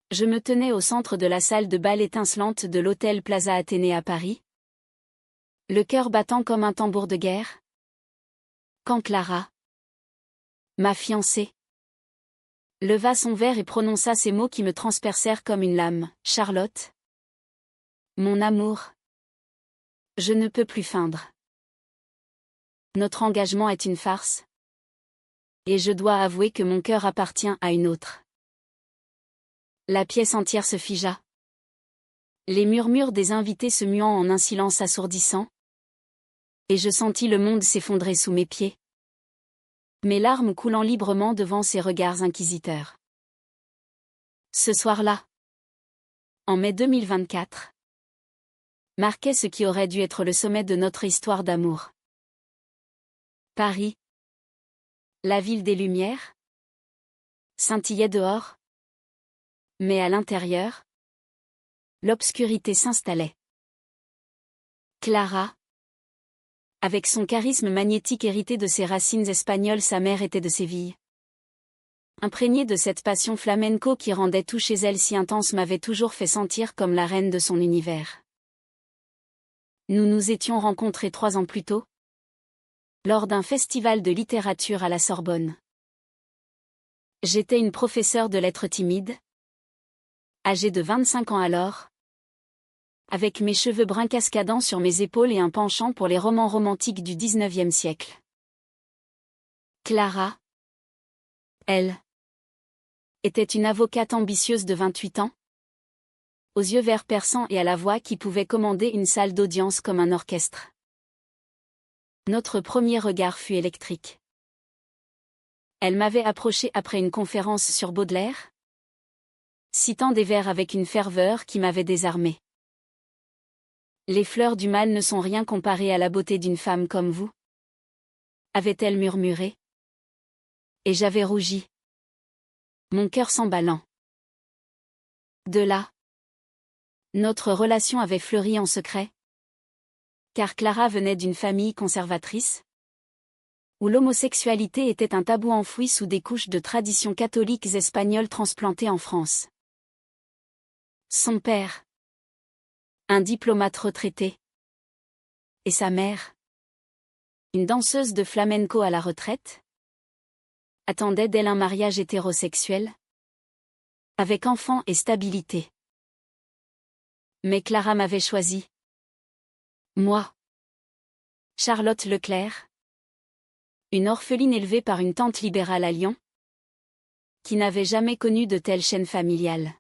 Je me tenais au centre de la salle de bal étincelante de l'hôtel Plaza Athénée à Paris, le cœur battant comme un tambour de guerre. Quand Clara, ma fiancée, leva son verre et prononça ces mots qui me transpercèrent comme une lame. « Charlotte, mon amour, je ne peux plus feindre. Notre engagement est une farce, et je dois avouer que mon cœur appartient à une autre. » La pièce entière se figea. Les murmures des invités se muant en un silence assourdissant. Et je sentis le monde s'effondrer sous mes pieds. Mes larmes coulant librement devant ces regards inquisiteurs. Ce soir-là, en mai 2024, marquait ce qui aurait dû être le sommet de notre histoire d'amour. Paris, la ville des Lumières, scintillait dehors. Mais à l'intérieur, l'obscurité s'installait. Clara, avec son charisme magnétique hérité de ses racines espagnoles, sa mère était de Séville. Imprégnée de cette passion flamenco qui rendait tout chez elle si intense, m'avait toujours fait sentir comme la reine de son univers. Nous nous étions rencontrés 3 ans plus tôt, lors d'un festival de littérature à la Sorbonne. J'étais une professeure de lettres timides, âgée de 25 ans alors, avec mes cheveux bruns cascadant sur mes épaules et un penchant pour les romans romantiques du XIXe siècle. Clara, elle, était une avocate ambitieuse de 28 ans, aux yeux verts perçants et à la voix qui pouvait commander une salle d'audience comme un orchestre. Notre premier regard fut électrique. Elle m'avait approché après une conférence sur Baudelaire, citant des vers avec une ferveur qui m'avait désarmée. « Les fleurs du mal ne sont rien comparées à la beauté d'une femme comme vous », avait-elle murmuré. Et j'avais rougi, mon cœur s'emballant. De là, notre relation avait fleuri en secret, car Clara venait d'une famille conservatrice, où l'homosexualité était un tabou enfoui sous des couches de traditions catholiques espagnoles transplantées en France. Son père, un diplomate retraité, et sa mère, une danseuse de flamenco à la retraite, attendaient d'elle un mariage hétérosexuel, avec enfants et stabilité. Mais Clara m'avait choisi. Moi, Charlotte Leclerc, une orpheline élevée par une tante libérale à Lyon, qui n'avait jamais connu de telle chaîne familiale.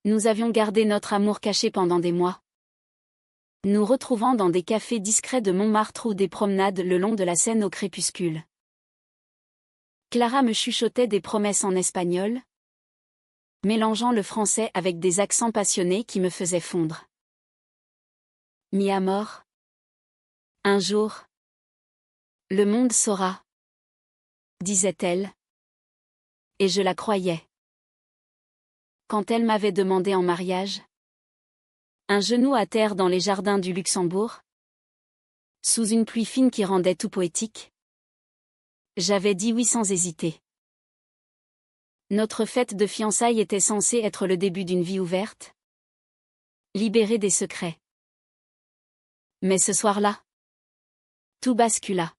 Nous avions gardé notre amour caché pendant des mois, nous retrouvant dans des cafés discrets de Montmartre ou des promenades le long de la Seine au crépuscule. Clara me chuchotait des promesses en espagnol, mélangeant le français avec des accents passionnés qui me faisaient fondre. Mi amor, un jour, le monde saura, disait-elle, et je la croyais. Quand elle m'avait demandé en mariage, un genou à terre dans les jardins du Luxembourg, sous une pluie fine qui rendait tout poétique, j'avais dit oui sans hésiter. Notre fête de fiançailles était censée être le début d'une vie ouverte, libérée des secrets. Mais ce soir-là, tout bascula.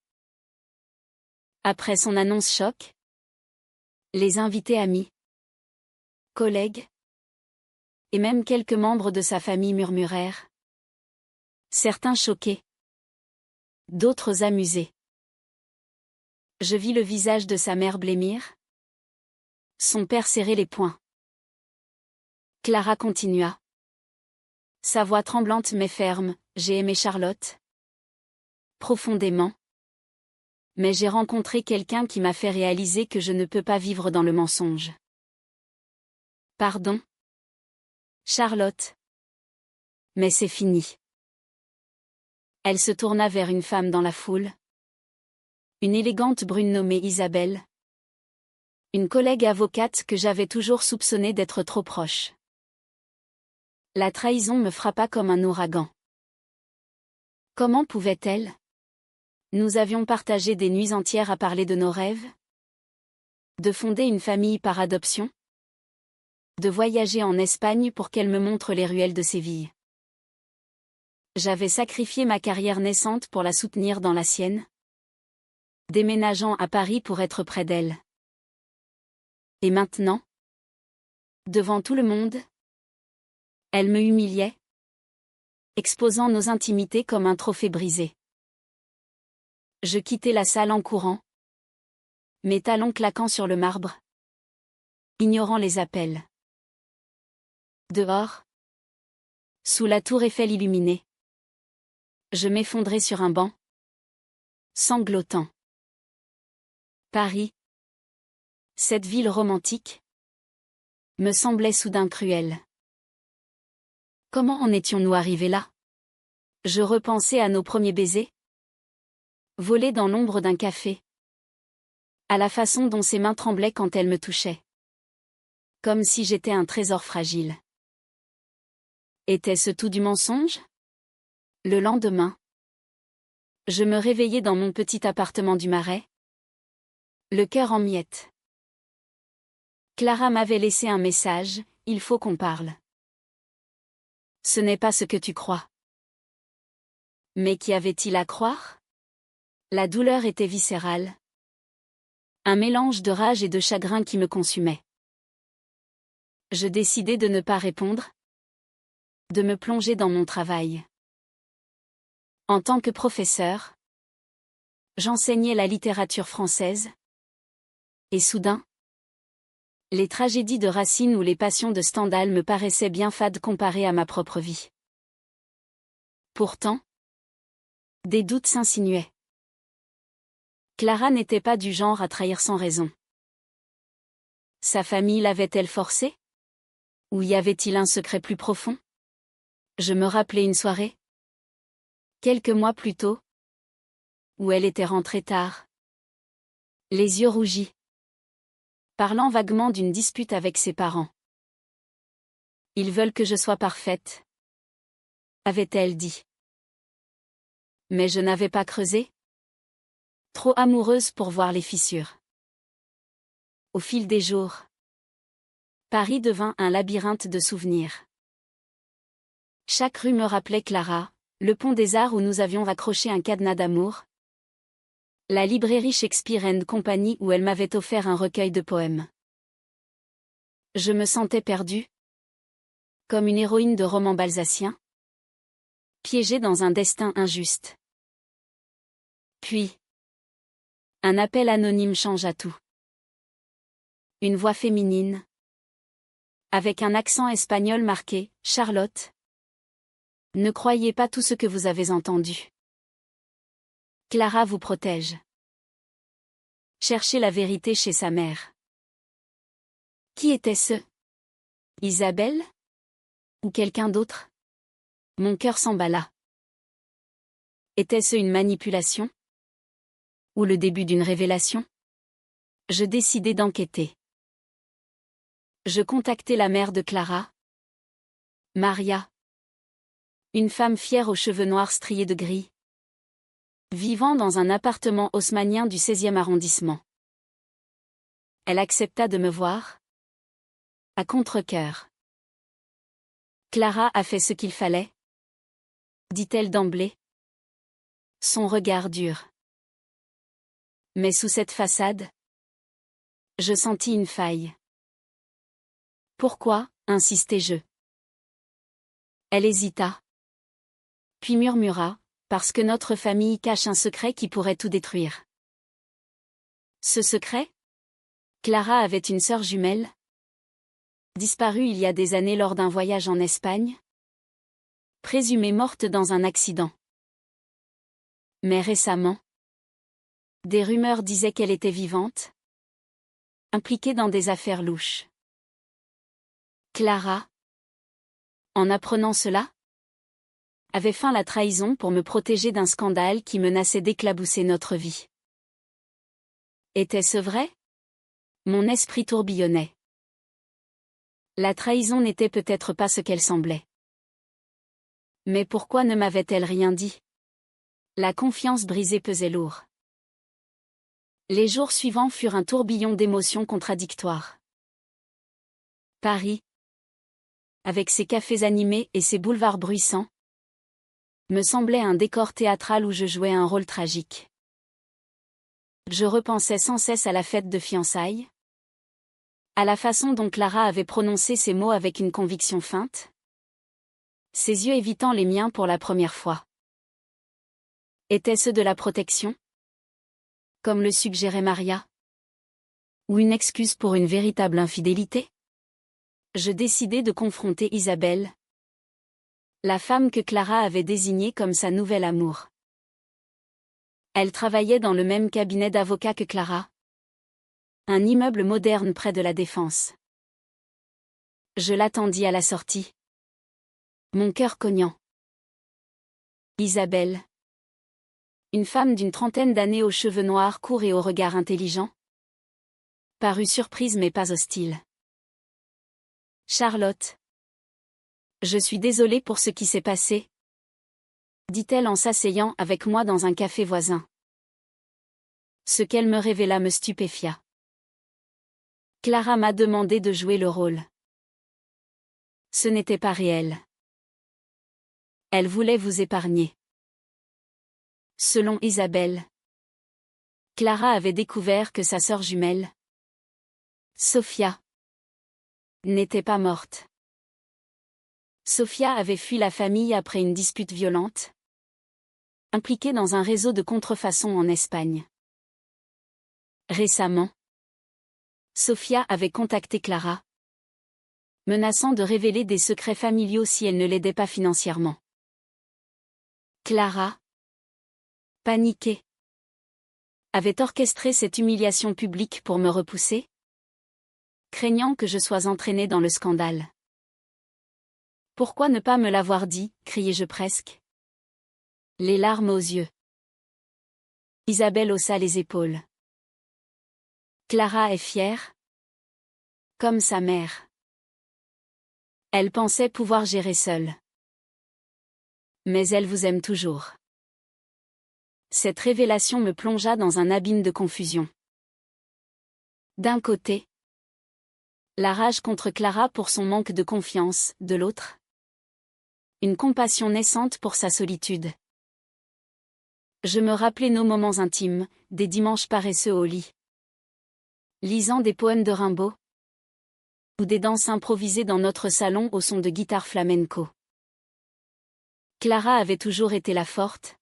Après son annonce choc, les invités amis, collègues, et même quelques membres de sa famille murmurèrent. Certains choqués, d'autres amusés. Je vis le visage de sa mère blêmir, son père serrer les poings. Clara continua. Sa voix tremblante mais ferme, j'ai aimé Charlotte. Profondément. Mais j'ai rencontré quelqu'un qui m'a fait réaliser que je ne peux pas vivre dans le mensonge. Pardon, Charlotte. Mais c'est fini. Elle se tourna vers une femme dans la foule. Une élégante brune nommée Isabelle. Une collègue avocate que j'avais toujours soupçonnée d'être trop proche. La trahison me frappa comme un ouragan. Comment pouvait-elle? Nous avions partagé des nuits entières à parler de nos rêves. De fonder une famille par adoption. De voyager en Espagne pour qu'elle me montre les ruelles de Séville. J'avais sacrifié ma carrière naissante pour la soutenir dans la sienne, déménageant à Paris pour être près d'elle. Et maintenant, devant tout le monde, elle me humiliait, exposant nos intimités comme un trophée brisé. Je quittai la salle en courant, mes talons claquant sur le marbre, ignorant les appels. Dehors, sous la tour Eiffel illuminée, je m'effondrai sur un banc, sanglotant. Paris, cette ville romantique, me semblait soudain cruelle. Comment en étions-nous arrivés là? Je repensais à nos premiers baisers, volés dans l'ombre d'un café, à la façon dont ses mains tremblaient quand elle me touchait. Comme si j'étais un trésor fragile. Était-ce tout du mensonge? Le lendemain, je me réveillai dans mon petit appartement du Marais, le cœur en miettes. Clara m'avait laissé un message, il faut qu'on parle. Ce n'est pas ce que tu crois. Mais qu'y avait-il à croire? La douleur était viscérale. Un mélange de rage et de chagrin qui me consumait. Je décidai de ne pas répondre, de me plonger dans mon travail. En tant que professeur, j'enseignais la littérature française. Et soudain, les tragédies de Racine ou les passions de Stendhal me paraissaient bien fades comparées à ma propre vie. Pourtant, des doutes s'insinuaient. Clara n'était pas du genre à trahir sans raison. Sa famille l'avait-elle forcée? Ou y avait-il un secret plus profond? Je me rappelais une soirée, quelques mois plus tôt, où elle était rentrée tard, les yeux rougis, parlant vaguement d'une dispute avec ses parents. Ils veulent que je sois parfaite, avait-elle dit. Mais je n'avais pas creusé. Trop amoureuse pour voir les fissures. Au fil des jours, Paris devint un labyrinthe de souvenirs. Chaque rue me rappelait Clara, le pont des Arts où nous avions accroché un cadenas d'amour, la librairie Shakespeare & Company où elle m'avait offert un recueil de poèmes. Je me sentais perdue, comme une héroïne de roman balsacien, piégée dans un destin injuste. Puis, un appel anonyme changea tout. Une voix féminine, avec un accent espagnol marqué, « Charlotte, ne croyez pas tout ce que vous avez entendu. Clara vous protège. » Cherchez la vérité chez sa mère. Qui était-ce? Isabelle? Ou quelqu'un d'autre? Mon cœur s'emballa. Était-ce une manipulation? Ou le début d'une révélation? Je décidai d'enquêter. Je contactai la mère de Clara, Maria. Une femme fière aux cheveux noirs striés de gris, vivant dans un appartement haussmannien du 16e arrondissement. Elle accepta de me voir, à contre-cœur. Clara a fait ce qu'il fallait, dit-elle d'emblée. Son regard dur. Mais sous cette façade, je sentis une faille. Pourquoi, insistai-je. Elle hésita. Puis murmura, parce que notre famille cache un secret qui pourrait tout détruire. Ce secret? Clara avait une sœur jumelle, disparue il y a des années lors d'un voyage en Espagne, présumée morte dans un accident. Mais récemment, des rumeurs disaient qu'elle était vivante, impliquée dans des affaires louches. Clara, en apprenant cela, avait feint la trahison pour me protéger d'un scandale qui menaçait d'éclabousser notre vie. Était-ce vrai? Mon esprit tourbillonnait. La trahison n'était peut-être pas ce qu'elle semblait. Mais pourquoi ne m'avait-elle rien dit? La confiance brisée pesait lourd. Les jours suivants furent un tourbillon d'émotions contradictoires. Paris, avec ses cafés animés et ses boulevards bruissants, me semblait un décor théâtral où je jouais un rôle tragique. Je repensais sans cesse à la fête de fiançailles, à la façon dont Clara avait prononcé ces mots avec une conviction feinte, ses yeux évitant les miens pour la première fois. Étaient-ce de la protection, comme le suggérait Maria, ou une excuse pour une véritable infidélité? Je décidai de confronter Isabelle, la femme que Clara avait désignée comme sa nouvelle amour. Elle travaillait dans le même cabinet d'avocats que Clara, un immeuble moderne près de la Défense. Je l'attendis à la sortie, mon cœur cognant. Isabelle, une femme d'une trentaine d'années aux cheveux noirs courts et au regard intelligent, parut surprise mais pas hostile. Charlotte, je suis désolée pour ce qui s'est passé, dit-elle en s'asseyant avec moi dans un café voisin. Ce qu'elle me révéla me stupéfia. Clara m'a demandé de jouer le rôle. Ce n'était pas réel. Elle voulait vous épargner. Selon Isabelle, Clara avait découvert que sa sœur jumelle, Sophia, n'était pas morte. Sophia avait fui la famille après une dispute violente, impliquée dans un réseau de contrefaçon en Espagne. Récemment, Sophia avait contacté Clara, menaçant de révéler des secrets familiaux si elle ne l'aidait pas financièrement. Clara, paniquée, avait orchestré cette humiliation publique pour me repousser, craignant que je sois entraînée dans le scandale. Pourquoi ne pas me l'avoir dit, criai-je presque, les larmes aux yeux. Isabelle haussa les épaules. Clara est fière, comme sa mère. Elle pensait pouvoir gérer seule. Mais elle vous aime toujours. Cette révélation me plongea dans un abîme de confusion. D'un côté, la rage contre Clara pour son manque de confiance, de l'autre, une compassion naissante pour sa solitude. Je me rappelais nos moments intimes, des dimanches paresseux au lit, lisant des poèmes de Rimbaud, ou des danses improvisées dans notre salon au son de guitare flamenco. Clara avait toujours été la forte,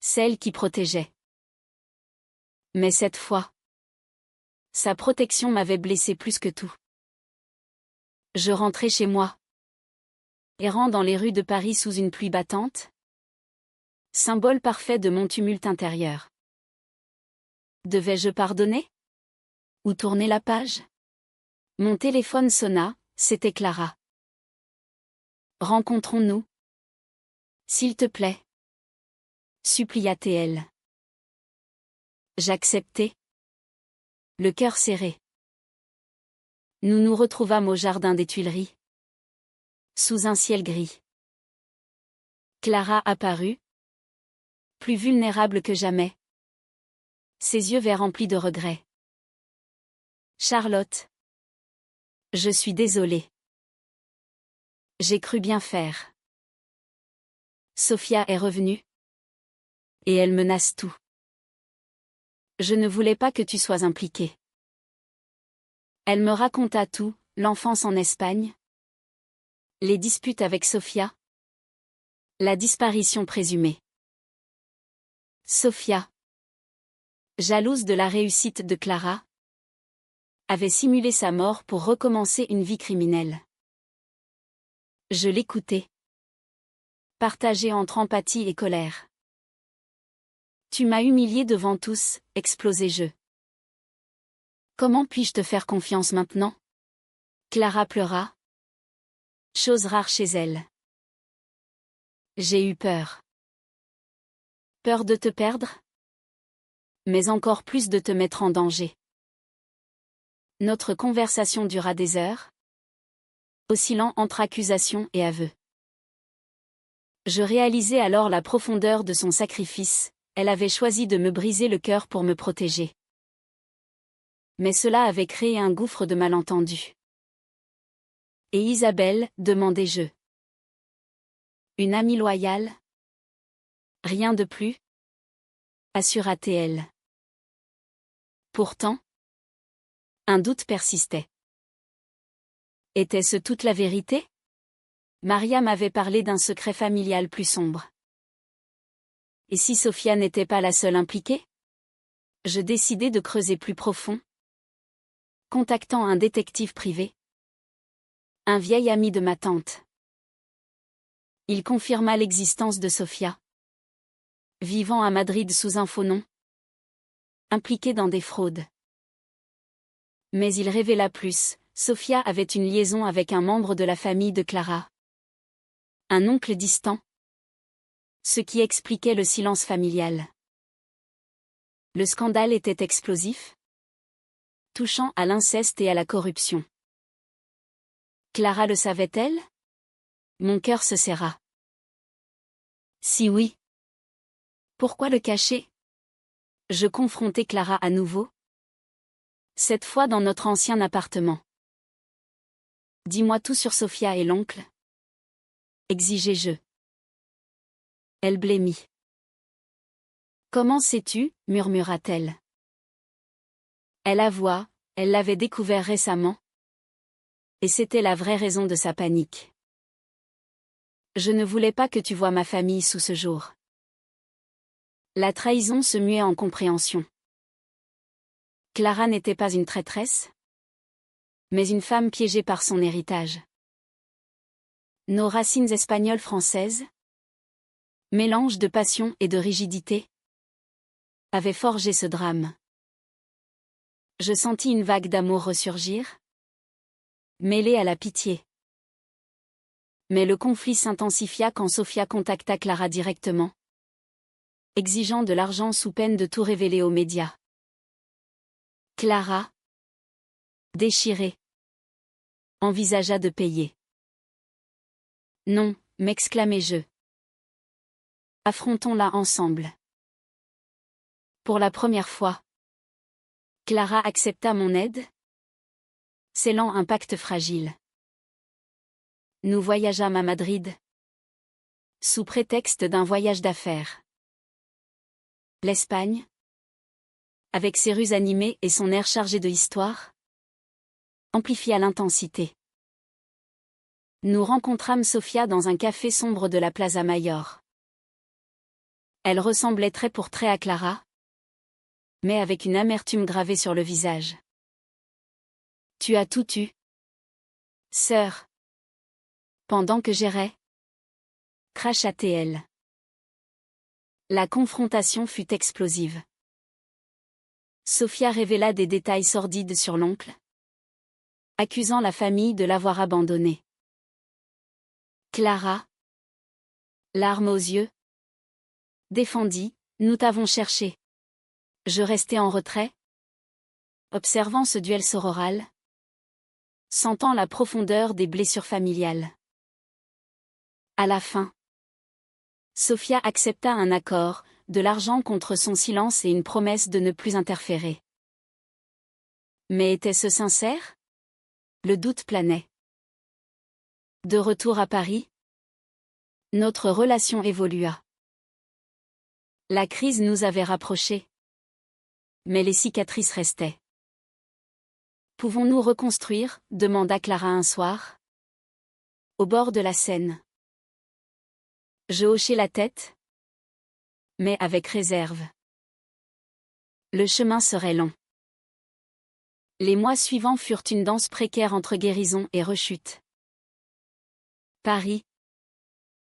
celle qui protégeait. Mais cette fois, sa protection m'avait blessé plus que tout. Je rentrais chez moi, errant dans les rues de Paris sous une pluie battante, symbole parfait de mon tumulte intérieur. Devais-je pardonner? Ou tourner la page? Mon téléphone sonna, c'était Clara. Rencontrons-nous. S'il te plaît. Supplia-t-elle. J'acceptai, le cœur serré. Nous nous retrouvâmes au jardin des Tuileries, sous un ciel gris. Clara apparut, plus vulnérable que jamais, ses yeux verts remplis de regrets. Charlotte, je suis désolée. J'ai cru bien faire. Sophia est revenue, et elle menace tout. Je ne voulais pas que tu sois impliquée. Elle me raconta tout, l'enfance en Espagne, les disputes avec Sophia, la disparition présumée. Sophia, jalouse de la réussite de Clara, avait simulé sa mort pour recommencer une vie criminelle. Je l'écoutais, partagée entre empathie et colère. Tu m'as humiliée devant tous, explosai-je. Comment puis-je te faire confiance maintenant? Clara pleura. Chose rare chez elle. J'ai eu peur. Peur de te perdre? Mais encore plus de te mettre en danger. Notre conversation dura des heures, oscillant entre accusation et aveu. Je réalisai alors la profondeur de son sacrifice, elle avait choisi de me briser le cœur pour me protéger. Mais cela avait créé un gouffre de malentendus. Et Isabelle, demandai-je. Une amie loyale? Rien de plus? Assura-t-elle. Pourtant, un doute persistait. Était-ce toute la vérité? Maria m'avait parlé d'un secret familial plus sombre. Et si Sophia n'était pas la seule impliquée? Je décidai de creuser plus profond. Contactant un détective privé. Un vieil ami de ma tante. Il confirma l'existence de Sophia. Vivant à Madrid sous un faux nom. Impliquée dans des fraudes. Mais il révéla plus, Sophia avait une liaison avec un membre de la famille de Clara. Un oncle distant. Ce qui expliquait le silence familial. Le scandale était explosif, touchant à l'inceste et à la corruption. Clara le savait-elle? Mon cœur se serra. Si oui. Pourquoi le cacher? Je confrontai Clara à nouveau. Cette fois dans notre ancien appartement. Dis-moi tout sur Sophia et l'oncle. Exigeai-je. Elle blêmit. Comment sais-tu? Murmura-t-elle. Elle avoua, elle l'avait découvert récemment. Et c'était la vraie raison de sa panique. Je ne voulais pas que tu voies ma famille sous ce jour. La trahison se muait en compréhension. Clara n'était pas une traîtresse, mais une femme piégée par son héritage. Nos racines espagnoles françaises, mélange de passion et de rigidité, avaient forgé ce drame. Je sentis une vague d'amour ressurgir, mêlée à la pitié. Mais le conflit s'intensifia quand Sophia contacta Clara directement, exigeant de l'argent sous peine de tout révéler aux médias. Clara, déchirée, envisagea de payer. Non, m'exclamai-je. Affrontons-la ensemble. Pour la première fois, Clara accepta mon aide, scellant un pacte fragile. Nous voyageâmes à Madrid, sous prétexte d'un voyage d'affaires. L'Espagne, avec ses rues animées et son air chargé de histoire, amplifia l'intensité. Nous rencontrâmes Sophia dans un café sombre de la Plaza Mayor. Elle ressemblait trait pour trait à Clara, mais avec une amertume gravée sur le visage. Tu as tout eu, sœur. Pendant que j'errais, cracha-t-elle. La confrontation fut explosive. Sophia révéla des détails sordides sur l'oncle, accusant la famille de l'avoir abandonné. Clara, larmes aux yeux, défendit, nous t'avons cherché. Je restais en retrait, observant ce duel sororal, sentant la profondeur des blessures familiales. À la fin, Sophia accepta un accord, de l'argent contre son silence et une promesse de ne plus interférer. Mais était-ce sincère? Le doute planait. De retour à Paris, notre relation évolua. La crise nous avait rapprochés. Mais les cicatrices restaient. Pouvons-nous reconstruire? Demanda Clara un soir. Au bord de la Seine. Je hochai la tête, mais avec réserve. Le chemin serait long. Les mois suivants furent une danse précaire entre guérison et rechute. Paris,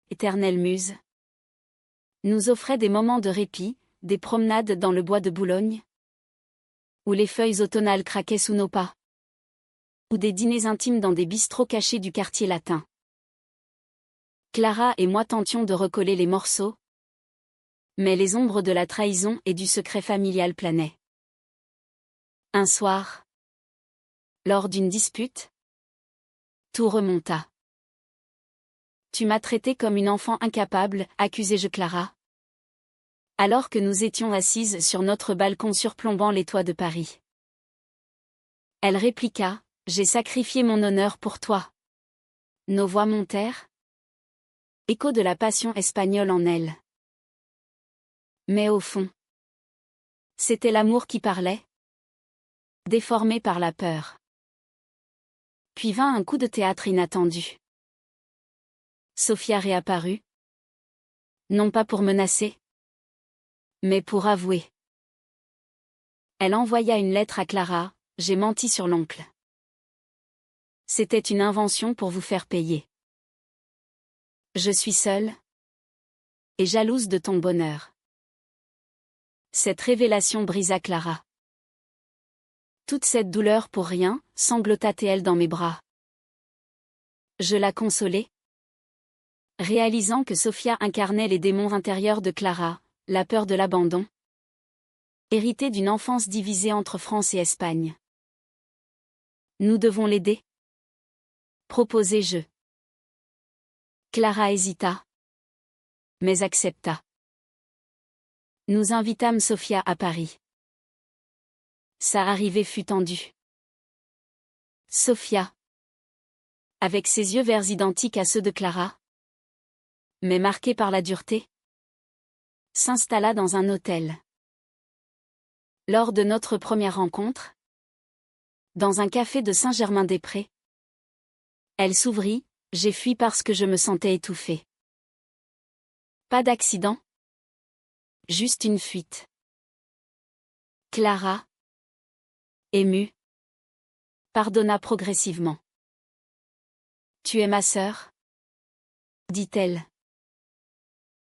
éternelle muse, nous offrait des moments de répit, des promenades dans le bois de Boulogne, où les feuilles automnales craquaient sous nos pas, ou des dîners intimes dans des bistrots cachés du quartier latin. Clara et moi tentions de recoller les morceaux, mais les ombres de la trahison et du secret familial planaient. Un soir, lors d'une dispute, tout remonta. Tu m'as traité comme une enfant incapable, accusai-je Clara, alors que nous étions assises sur notre balcon surplombant les toits de Paris. Elle répliqua, j'ai sacrifié mon honneur pour toi. Nos voix montèrent. Écho de la passion espagnole en elle. Mais au fond, c'était l'amour qui parlait, déformé par la peur. Puis vint un coup de théâtre inattendu. Sofia réapparut. Non pas pour menacer, mais pour avouer. Elle envoya une lettre à Clara: j'ai menti sur l'oncle. C'était une invention pour vous faire payer. Je suis seule et jalouse de ton bonheur. Cette révélation brisa Clara. Toute cette douleur pour rien, sanglota-t-elle dans mes bras. Je la consolai, réalisant que Sofia incarnait les démons intérieurs de Clara, la peur de l'abandon, héritée d'une enfance divisée entre France et Espagne. Nous devons l'aider, proposai-je. Clara hésita, mais accepta. Nous invitâmes Sofia à Paris. Sa arrivée fut tendue. Sofia, avec ses yeux verts identiques à ceux de Clara, mais marqués par la dureté, s'installa dans un hôtel. Lors de notre première rencontre, dans un café de Saint-Germain-des-Prés, elle s'ouvrit: j'ai fui parce que je me sentais étouffée. Pas d'accident, juste une fuite. Clara, émue, pardonna progressivement. Tu es ma sœur? Dit-elle.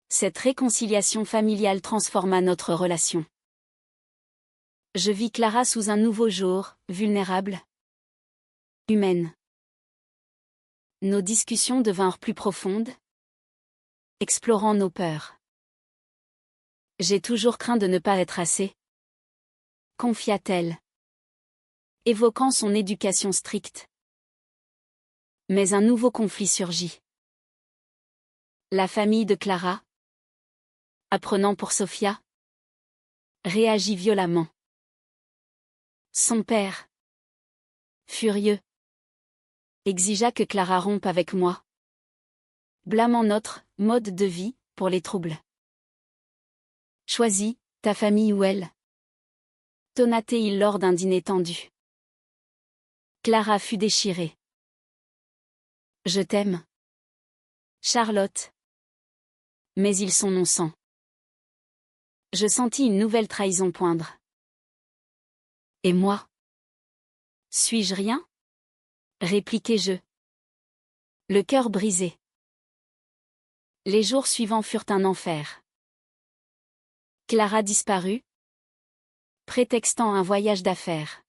Cette réconciliation familiale transforma notre relation. Je vis Clara sous un nouveau jour, vulnérable, humaine. Nos discussions devinrent plus profondes, explorant nos peurs. J'ai toujours craint de ne pas être assez, confia-t-elle, évoquant son éducation stricte. Mais un nouveau conflit surgit. La famille de Clara, apprenant pour Sofia, réagit violemment. Son père, furieux, exigea que Clara rompe avec moi, blâmant notre mode de vie pour les troubles. Choisis ta famille ou elle, tonna-t-il lors d'un dîner tendu. Clara fut déchirée. Je t'aime, Charlotte. Mais ils sont non-sang. Je sentis une nouvelle trahison poindre. Et moi? Suis-je rien? Répliquai-je. Le cœur brisé. Les jours suivants furent un enfer. Clara disparut, prétextant un voyage d'affaires.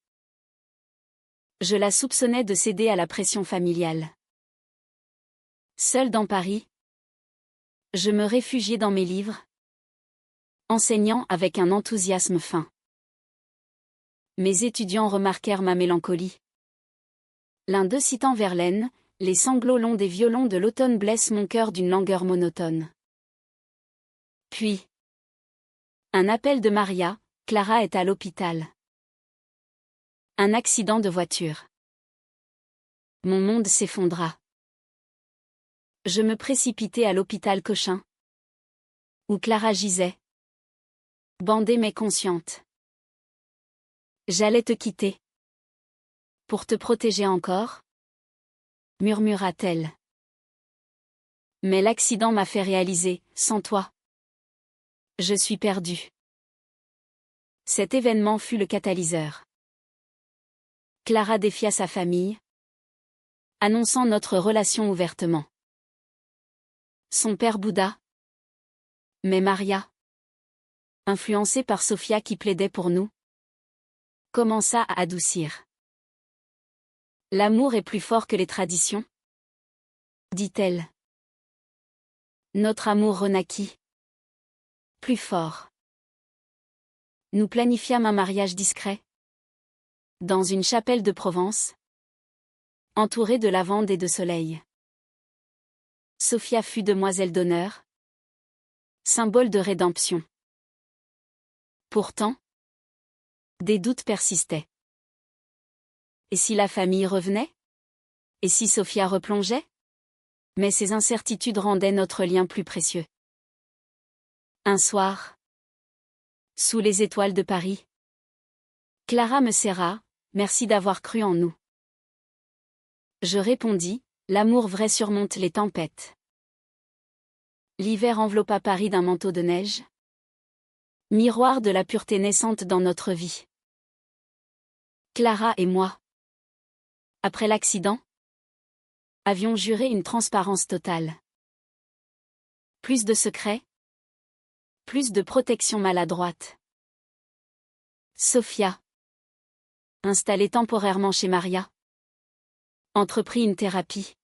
Je la soupçonnais de céder à la pression familiale. Seule dans Paris, je me réfugiai dans mes livres, enseignant avec un enthousiasme fin. Mes étudiants remarquèrent ma mélancolie. L'un d'eux citant Verlaine: les sanglots longs des violons de l'automne blessent mon cœur d'une langueur monotone. Puis, un appel de Maria: Clara est à l'hôpital. Un accident de voiture. Mon monde s'effondra. Je me précipitai à l'hôpital Cochin, où Clara gisait, bandée mais consciente. J'allais te quitter. Pour te protéger encore, murmura-t-elle. Mais l'accident m'a fait réaliser: sans toi, je suis perdue. Cet événement fut le catalyseur. Clara défia sa famille, annonçant notre relation ouvertement. Son père bouda. Mais Maria, influencée par Sofia qui plaidait pour nous, commença à adoucir. L'amour est plus fort que les traditions, dit-elle. Notre amour renaquit. Plus fort. Nous planifiâmes un mariage discret, dans une chapelle de Provence, entourée de lavande et de soleil. Sofia fut demoiselle d'honneur, symbole de rédemption. Pourtant, des doutes persistaient. Et si la famille revenait? Et si Sofia replongeait? Mais ces incertitudes rendaient notre lien plus précieux. Un soir, sous les étoiles de Paris, Clara me serra, « Merci d'avoir cru en nous. » Je répondis, « L'amour vrai surmonte les tempêtes. » L'hiver enveloppa Paris d'un manteau de neige. Miroir de la pureté naissante dans notre vie. Clara et moi, après l'accident, avions juré une transparence totale. Plus de secrets, plus de protection maladroite. Sophia, installée temporairement chez Maria, entreprit une thérapie.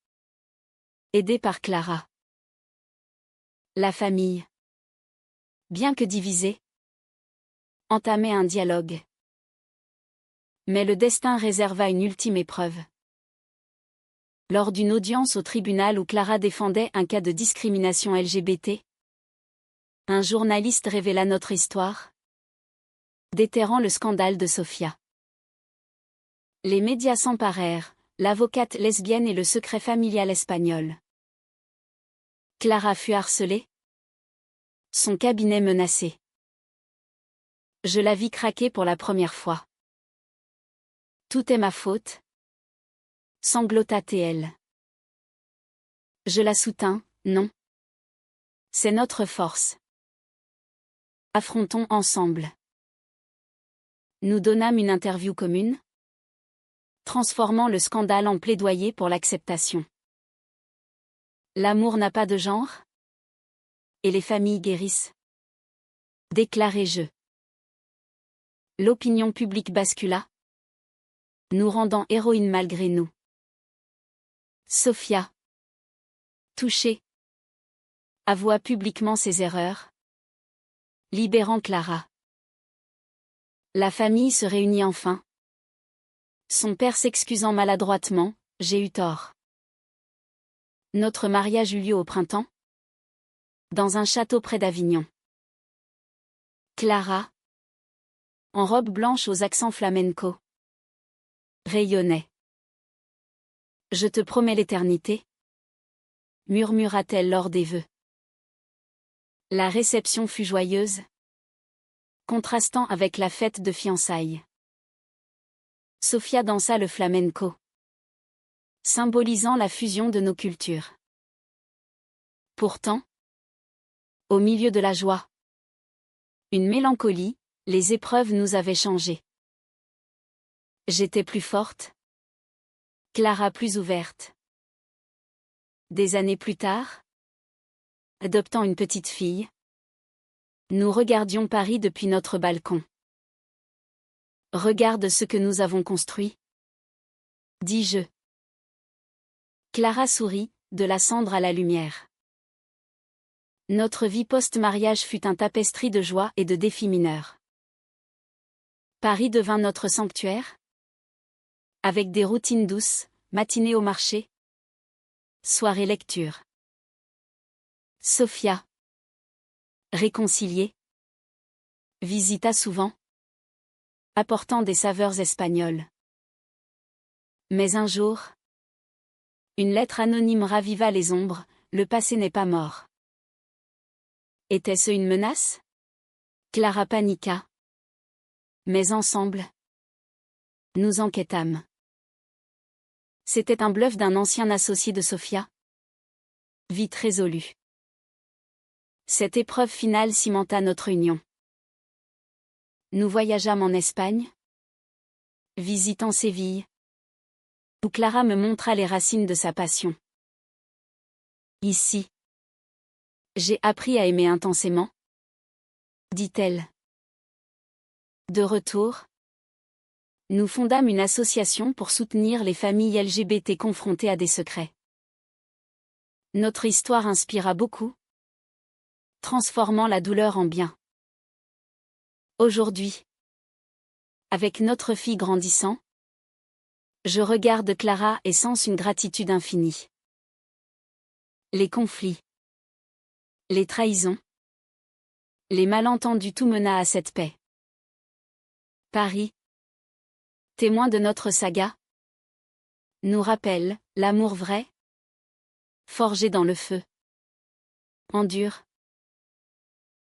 Aidée par Clara. La famille, bien que divisée, entamait un dialogue. Mais le destin réserva une ultime épreuve. Lors d'une audience au tribunal où Clara défendait un cas de discrimination LGBT, un journaliste révéla notre histoire, déterrant le scandale de Sophia. Les médias s'emparèrent, l'avocate lesbienne et le secret familial espagnol. Clara fut harcelée, son cabinet menacé. Je la vis craquer pour la première fois. Tout est ma faute, sanglota-t-elle. Je la soutins, non. C'est notre force. Affrontons ensemble. Nous donnâmes une interview commune, transformant le scandale en plaidoyer pour l'acceptation. L'amour n'a pas de genre, et les familles guérissent. Déclarai-je. L'opinion publique bascula, nous rendant héroïnes malgré nous. Sophia, touchée, avoua publiquement ses erreurs, libérant Clara. La famille se réunit enfin. Son père s'excusant maladroitement, « J'ai eu tort. » Notre mariage eut lieu au printemps, dans un château près d'Avignon. Clara, en robe blanche aux accents flamenco, rayonnait. « Je te promets l'éternité, » murmura-t-elle lors des vœux. La réception fut joyeuse, contrastant avec la fête de fiançailles. Sophia dansa le flamenco, symbolisant la fusion de nos cultures. Pourtant, au milieu de la joie, une mélancolie, les épreuves nous avaient changés. J'étais plus forte, Clara plus ouverte. Des années plus tard, adoptant une petite fille, nous regardions Paris depuis notre balcon. Regarde ce que nous avons construit, dis-je. Clara sourit, de la cendre à la lumière. Notre vie post-mariage fut un tapestry de joie et de défis mineurs. Paris devint notre sanctuaire, avec des routines douces, matinées au marché, soirée lecture. Sophia, réconciliée, visita souvent, apportant des saveurs espagnoles. Mais un jour, une lettre anonyme raviva les ombres, le passé n'est pas mort. Était-ce une menace? Clara paniqua. Mais ensemble, nous enquêtâmes. C'était un bluff d'un ancien associé de Sophia. Vite résolu. Cette épreuve finale cimenta notre union. Nous voyageâmes en Espagne, visitant Séville, où Clara me montra les racines de sa passion. Ici, j'ai appris à aimer intensément, dit-elle. De retour, nous fondâmes une association pour soutenir les familles LGBT confrontées à des secrets. Notre histoire inspira beaucoup, transformant la douleur en bien. Aujourd'hui, avec notre fille grandissant, je regarde Clara et sens une gratitude infinie. Les conflits, les trahisons, les malentendus, tout mena à cette paix. Paris, témoin de notre saga, nous rappelle l'amour vrai, Forgé dans le feu. En dur.